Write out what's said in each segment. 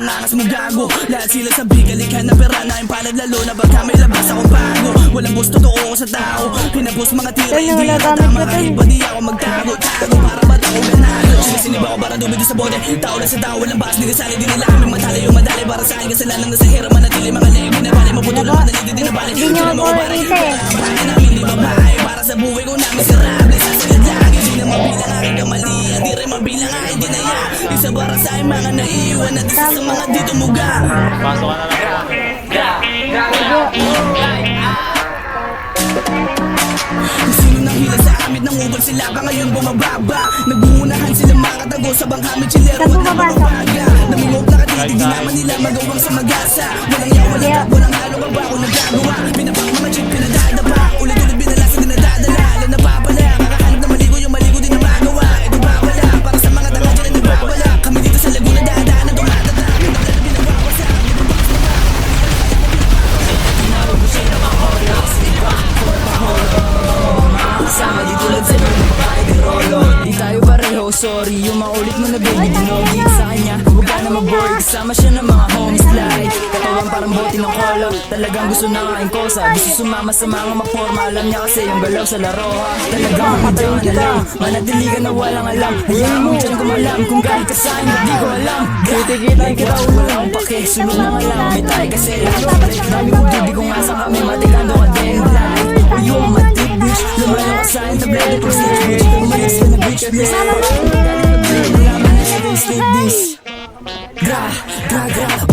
angas mo gago. Lahat sila sabi kalikhan na pera na yung palad, lalo na pagka may labas akong bago. Walang gusto totoo ko sa tao, pinapos mga tira hindi ako tama. Kahit ba di ako magtago, tago para ba't ako ganado. Sinisinib ako para dumidi sa bote, tao lang sa tao, walang bakas, di kasali, di nila aming matali. Yung madali para sa akin kasalanan na sa hira, manatili mga leg, binabali, maputulo, manatili, di nabali. Hindi naman ako pare, bahay namin di babae, para sa buhay ko na miserable. Sasagat lagi, di na mabilang aking kamali, di rin mabilang aking dinaya. Isa para sa aking mga naiiwan at isa sa mga di tumuga. Pasok ka na lang. Kung sino nang hila sa amin ng ubal sila pa ngayon bumababa. Naguunahan sila makatago sa banghamid chilero at namabaga. Namimog na katitig di naman nila magawang sa mag-asa. Walang yaw, walang tap, walang halo ka ba kung nagagawa. Pinapang mga jeep, pinadadapa, ulit-ulit binalasa, dinadadala. Alam na papala, kakahanap na maligo, yung maligo din na magawa. Ito ba wala, para sa mga tanga dyan na nagbabala. Kami dito sa Laguna dadaan na dumadada. Pinapala na pinagwawasa. Kasama di tulad sa mga babae di rolo. Di tayo pareho, sorry. Yung maulit mo na baby, dinogi sa kanya. Huwag ka na mag-board, kasama siya ng mga home slide. Katawan parang bote ng kolo, talagang gusto na kain kosa. Gusto sumama sa mga maporma, alam niya kasi yung galaw sa laro ha. Talagang matayong na lang, manatili ka na walang alam. Hayaan mo dyan kumalam, kung galit ka sa'kin, hindi ko alam. Kitikita kita walang pake, sunod na nga lang. May tayo kasi lang, dami kong tubig kung asan kami, matikando ka din. Yung matik bitch, lumayo ka sa'kin, tablete pag snitch bitch. Umalis ka na bitch, please. Malaman na ito yung state dish. Gra,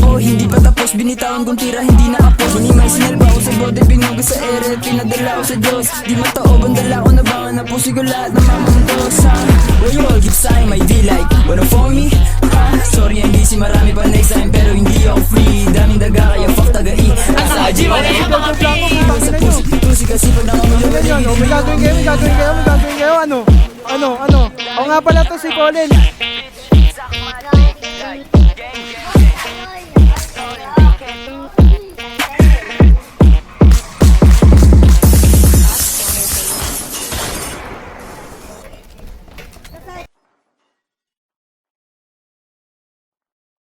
oh hindi pa tapos, binitawan kong tira, hindi na-apos. Hinimay sinalba ko sa bote, binuga sa ere, pinadala ko sa Diyos. Di matao, bandala ko na bangan na pusi ko lahat ng mamandos ha. Well you all give sign, my D-like, wanna phone me? Ha? Sorry I'm busy, marami pa next time, pero hindi ako free. Daming daga kaya fuck taga-i. Asa G, wala yung mga free. Sa pusi kasi pag nakamulong May gagawin kayo, ano? Ako nga pala to si Colin.